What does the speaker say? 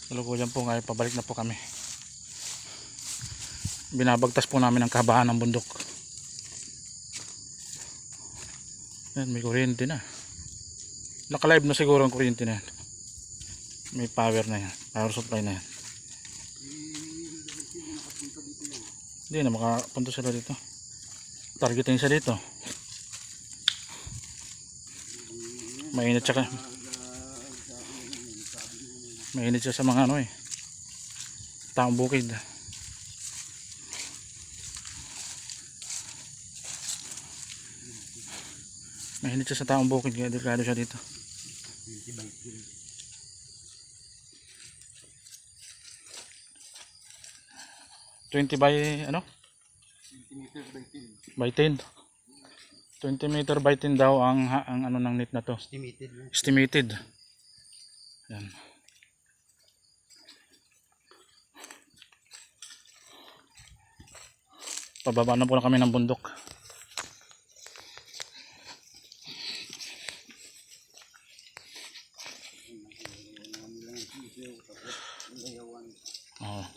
Kalukuyan po ngayon, pabalik na po kami. Binabagtas po namin ang kahabaan ng bundok. Yan, may kuryente na. Naka-live na siguro ang kuryente na yan. May power na yan, power supply na yan. Hindi na makapunta sila dito. Targetin siya dito. Mainit siya. Mainit siya sa mga ano taong bukid. Mainit siya sa taong bukid, kaya delikado siya dito. 20 by ano? 20 by 10. 20 meter by 10 daw ang ano ng net na to. Estimated. Yan. Pababa na po na kami ng bundok. Oh.